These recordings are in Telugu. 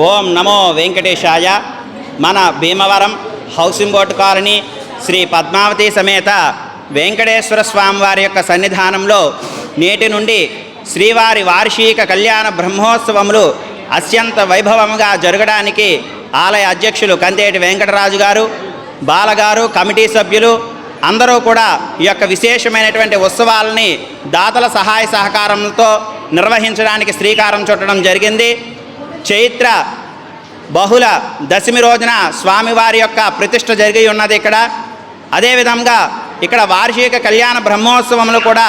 ఓం నమో వెంకటేశాయ. మన Bhimavaram housing board colony Sri Padmavati సమేత వెంకటేశ్వర స్వామివారి యొక్క సన్నిధానంలో నేటి నుండి శ్రీవారి వార్షిక కళ్యాణ బ్రహ్మోత్సవములు అత్యంత వైభవముగా జరగడానికి ఆలయ అధ్యక్షులు కంతేటి వెంకటరాజు గారు, బాలగారు, కమిటీ సభ్యులు అందరూ కూడా ఈ యొక్క విశేషమైనటువంటి ఉత్సవాలని దాతల సహాయ సహకారంతో నిర్వహించడానికి శ్రీకారం చుట్టడం జరిగింది. చైత్ర బహుళ దశమి రోజున స్వామివారి యొక్క ప్రతిష్ఠ జరిగి ఉన్నది. అదేవిధంగా ఇక్కడ వార్షిక కళ్యాణ బ్రహ్మోత్సవములు కూడా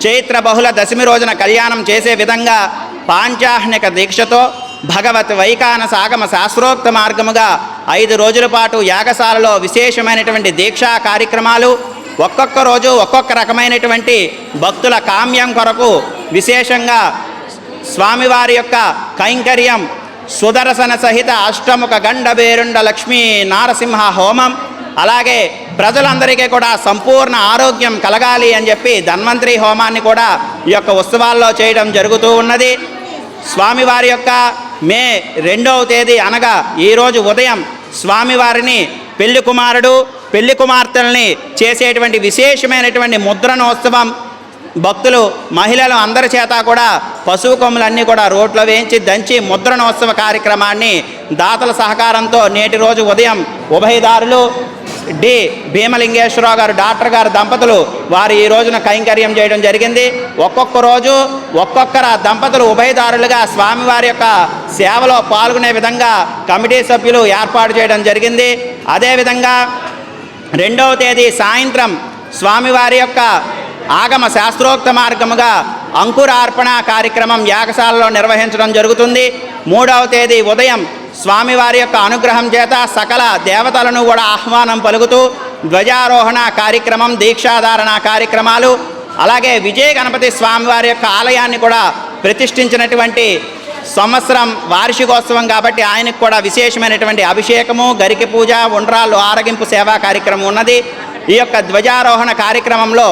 చైత్ర బహుళ దశమి రోజున కళ్యాణం చేసే విధంగా పాంచాహ్నిక దీక్షతో భగవత్ వైఖానస ఆగమ శాస్త్రోక్త మార్గముగా 5 రోజుల పాటు యాగశాలలో విశేషమైనటువంటి దీక్షా కార్యక్రమాలు, ఒక్కొక్క రోజు ఒక్కొక్క రకమైనటువంటి భక్తుల కామ్యం కొరకు విశేషంగా స్వామివారి యొక్క కైంకర్యం, సుదర్శన సహిత అష్టముఖ గండబేరుండ లక్ష్మీ నారసింహ హోమం, అలాగే ప్రజలందరికీ కూడా సంపూర్ణ ఆరోగ్యం కలగాలి అని చెప్పి ధన్వంతరి హోమాన్ని కూడా ఈ యొక్క ఉత్సవాల్లో చేయడం జరుగుతూ ఉన్నది. స్వామివారి యొక్క మే 2వ తేదీ అనగా ఈరోజు ఉదయం స్వామివారిని పెళ్లి కుమారుడు పెళ్లి కుమార్తెల్ని చేసేటువంటి విశేషమైనటువంటి ముద్రణోత్సవం, భక్తులు మహిళలు అందరి చేత కూడా పశువు కొమ్ములన్నీ కూడా రోడ్లో వేయించి దంచి ముద్రణోత్సవ కార్యక్రమాన్ని దాతల సహకారంతో నేటి రోజు ఉదయం ఉభయదారులు డి భీమలింగేశ్వరరావు గారు, డాక్టర్ గారు దంపతులు వారు ఈ రోజున కైంకర్యం చేయడం జరిగింది. ఒక్కొక్క రోజు ఒక్కొక్కరు దంపతులు ఉభయదారులుగా స్వామివారి యొక్క సేవలో పాల్గొనే విధంగా కమిటీ సభ్యులు ఏర్పాటు చేయడం జరిగింది. అదేవిధంగా 2వ తేదీ సాయంత్రం స్వామివారి యొక్క ఆగమ శాస్త్రోక్త మార్గముగా అంకురార్పణ కార్యక్రమం యాగశాలలో నిర్వహించడం జరుగుతుంది. 3వ తేదీ ఉదయం స్వామివారి యొక్క అనుగ్రహం చేత సకల దేవతలను కూడా ఆహ్వానం పలుకుతూ ధ్వజారోహణ కార్యక్రమం, దీక్షాధారణ కార్యక్రమాలు, అలాగే విజయ గణపతి స్వామివారి యొక్క ఆలయాన్ని కూడా ప్రతిష్ఠించినటువంటి సంవత్సరం వార్షికోత్సవం కాబట్టి ఆయనకు కూడా విశేషమైనటువంటి అభిషేకము, గరిక పూజ, ఉండ్రాళ్ళు ఆరగింపు సేవా కార్యక్రమం ఉన్నది. ఈ యొక్క ధ్వజారోహణ కార్యక్రమంలో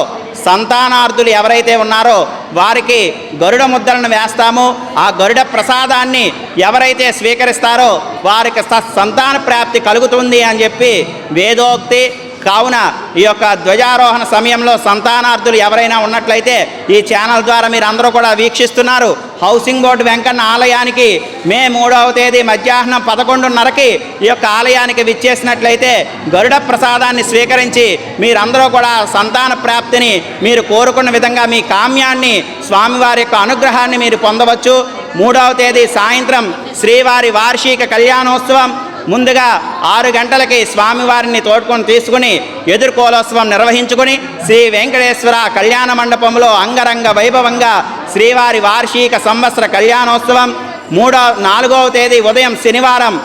సంతానార్థులు ఎవరైతే ఉన్నారో వారికి గరుడ ముద్రలను వేస్తాము. ఆ గరుడ ప్రసాదాన్ని ఎవరైతే స్వీకరిస్తారో వారికి సంతాన ప్రాప్తి కలుగుతుంది అని చెప్పి వేదోక్తి. కావున ఈ యొక్క ధ్వజారోహణ సమయంలో సంతానార్థులు ఎవరైనా ఉన్నట్లయితే ఈ ఛానల్ ద్వారా మీరు అందరూ కూడా వీక్షిస్తున్నారు. హౌసింగ్ బోర్డు వెంకన్న ఆలయానికి మే 3వ తేదీ మధ్యాహ్నం 11:30కి ఈ యొక్క ఆలయానికి విచ్చేసినట్లయితే గరుడ ప్రసాదాన్ని స్వీకరించి మీరందరూ కూడా సంతాన ప్రాప్తిని మీరు కోరుకున్న విధంగా మీ కామ్యాన్ని, స్వామివారి యొక్క అనుగ్రహాన్ని మీరు పొందవచ్చు. 3వ తేదీ సాయంత్రం శ్రీవారి వార్షిక కళ్యాణోత్సవం ముందుగా 6 గంటలకి స్వామివారిని తోడుకొని తీసుకుని ఎదుర్కోలోత్సవం నిర్వహించుకొని శ్రీ వెంకటేశ్వర కళ్యాణ మండపంలో అంగరంగ వైభవంగా శ్రీవారి వార్షిక సంవత్సర కళ్యాణోత్సవం 4వ తేదీ ఉదయం శనివారం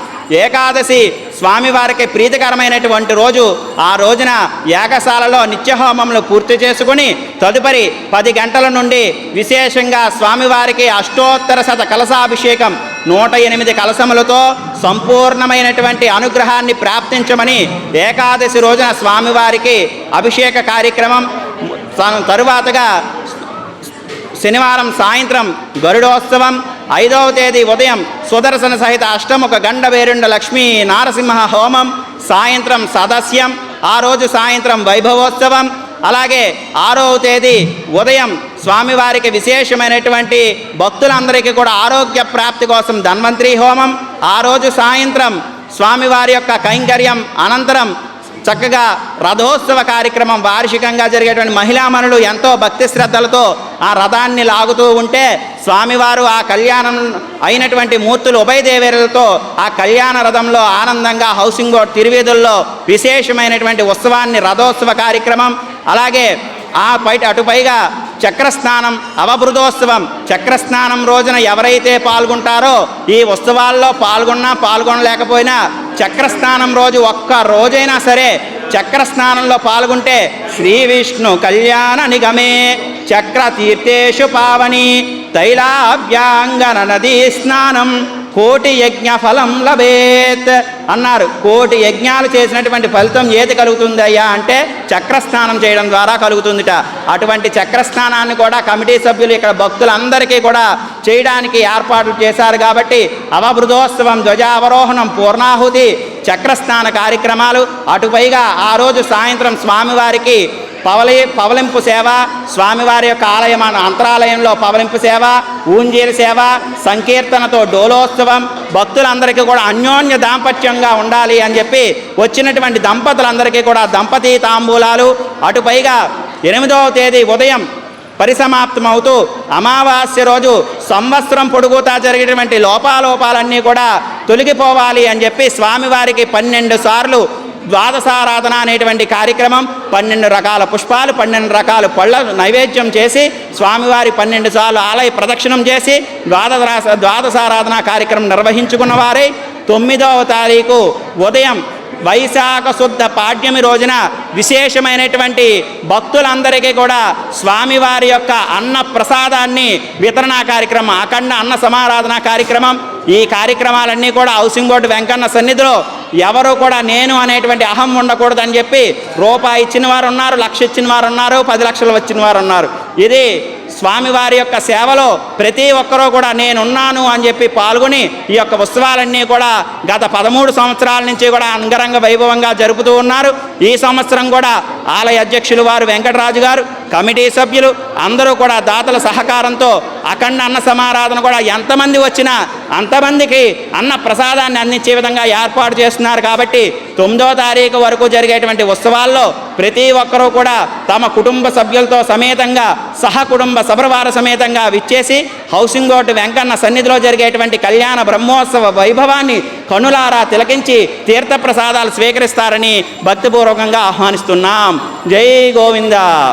ఏకాదశి స్వామివారికి ప్రీతికరమైనటువంటి రోజు. ఆ రోజున యాగశాలలో నిత్యహోమములు పూర్తి చేసుకుని తదుపరి 10 గంటల నుండి విశేషంగా స్వామివారికి అష్టోత్తర శత కలశాభిషేకం 108 కలశములతో సంపూర్ణమైనటువంటి అనుగ్రహాన్ని ప్రాప్తించమని ఏకాదశి రోజున స్వామివారికి అభిషేక కార్యక్రమం, తరువాతగా శనివారం సాయంత్రం గరుడోత్సవం, 5వ తేదీ ఉదయం సుదర్శన సహిత అష్టముఖ గండబేరుండ లక్ష్మీ నారసింహ హోమం, సాయంత్రం సదస్యం, ఆ రోజు సాయంత్రం వైభవోత్సవం. అలాగే 6వ తేదీ ఉదయం స్వామివారికి విశేషమైనటువంటి భక్తులందరికీ కూడా ఆరోగ్య ప్రాప్తి కోసం ధన్వంతరి హోమం, ఆ రోజు సాయంత్రం స్వామివారి యొక్క కైంకర్యం అనంతరం చక్కగా రథోత్సవ కార్యక్రమం వార్షికంగా జరిగేటువంటి మహిళామణులు ఎంతో భక్తి శ్రద్ధలతో ఆ రథాన్ని లాగుతూ ఉంటే స్వామివారు ఆ కళ్యాణం అయినటువంటి మూర్తులు ఉభయదేవేరులతో ఆ కళ్యాణ రథంలో ఆనందంగా హౌసింగ్ బోర్డు తిరువీధుల్లో విశేషమైనటువంటి ఉత్సవాన్ని రథోత్సవ కార్యక్రమం. అలాగే అటుపైగా చక్రస్నానం, అవబృధోత్సవం. చక్రస్నానం రోజున ఎవరైతే పాల్గొంటారో ఈ ఉత్సవాల్లో పాల్గొనలేకపోయినా చక్రస్నానం రోజు ఒక్క రోజైనా సరే చక్రస్నానంలో పాల్గొంటే శ్రీ విష్ణు కళ్యాణ నిగమే చక్ర తీర్థేషు పావని తైలాభ్యాంగన నదీ స్నానం కోటి యజ్ఞ ఫలం లభేత్ అన్నారు. కోటి యజ్ఞాలు చేసినటువంటి ఫలితం ఏది కలుగుతుంది అయ్యా అంటే చక్రస్నానం చేయడం ద్వారా కలుగుతుందిట. అటువంటి చక్రస్నానాన్ని కూడా కమిటీ సభ్యులు ఇక్కడ భక్తులందరికీ కూడా చేయడానికి ఏర్పాట్లు చేశారు. కాబట్టి అవబృధోత్సవం, ధ్వజావరోహణం, పూర్ణాహుతి, చక్రస్నాన కార్యక్రమాలు, అటుపైగా ఆ రోజు సాయంత్రం స్వామివారికి పవలింపు సేవ, స్వామివారి యొక్క ఆలయం అంతరాలయంలో పవలింపు సేవ, ఊంజీల సేవ, సంకీర్తనతో డోలోత్సవం, భక్తులందరికీ కూడా అన్యోన్య దాంపత్యంగా ఉండాలి అని చెప్పి వచ్చినటువంటి దంపతులందరికీ కూడా దంపతీ తాంబూలాలు, అటుపైగా 8వ తేదీ ఉదయం పరిసమాప్తమవుతూ అమావాస్య రోజు సంవత్సరం పొడుగుతా జరిగేటువంటి లోపాలన్నీ కూడా తొలగిపోవాలి అని చెప్పి స్వామివారికి 12 సార్లు ద్వాదశారాధన అనేటువంటి కార్యక్రమం, 12 రకాల పుష్పాలు, 12 రకాల పళ్ళ నైవేద్యం చేసి స్వామివారి 12 సార్లు ఆలయ ప్రదక్షిణం చేసి ద్వాదశారాధన కార్యక్రమం నిర్వహించుకున్న వారే 9వ తారీఖు ఉదయం వైశాఖ శుద్ధ పాడ్యమి రోజున విశేషమైనటువంటి భక్తులందరికీ కూడా స్వామివారి యొక్క అన్న ప్రసాదాన్ని వితరణ కార్యక్రమం, అఖండ అన్న సమారాధన కార్యక్రమం. ఈ కార్యక్రమాలన్నీ కూడా హౌసింగ్ బోర్డు వెంకన్న సన్నిధిలో ఎవరు కూడా నేను అనేటువంటి అహం ఉండకూడదని చెప్పి రూపాయి ఇచ్చిన వారు ఉన్నారు, 1,00,000 ఇచ్చిన వారు ఉన్నారు, 10 లక్షలు వచ్చిన వారు ఉన్నారు. ఇది స్వామివారి యొక్క సేవలో ప్రతి ఒక్కరూ కూడా నేనున్నాను అని చెప్పి పాల్గొని ఈ యొక్క ఉత్సవాలన్నీ కూడా గత 13 సంవత్సరాల నుంచి కూడా అంగరంగ వైభవంగా జరుపుతూ ఉన్నారు. ఈ సంవత్సరం కూడా ఆలయ అధ్యక్షులు వారు వెంకటరాజు గారు, కమిటీ సభ్యులు అందరూ కూడా దాతల సహకారంతో అఖండ అన్న సమారాధన కూడా ఎంతమంది వచ్చినా అంతమందికి అన్న ప్రసాదాన్ని అందించే విధంగా ఏర్పాటు చేస్తున్నారు. కాబట్టి 9వ తారీఖు వరకు జరిగేటువంటి ఉత్సవాల్లో ప్రతి ఒక్కరూ కూడా తమ కుటుంబ సభ్యులతో సమేతంగా సహకుటుంబ సపరివార సమేతంగా విచ్చేసి హౌసింగ్ బోర్డు వెంకన్న సన్నిధిలో జరిగేటువంటి కళ్యాణ బ్రహ్మోత్సవ వైభవాన్ని కనులారా తిలకించి తీర్థప్రసాదాలు స్వీకరిస్తారని భక్తిపూర్వకంగా ఆహ్వానిస్తున్నాం. జై గోవింద.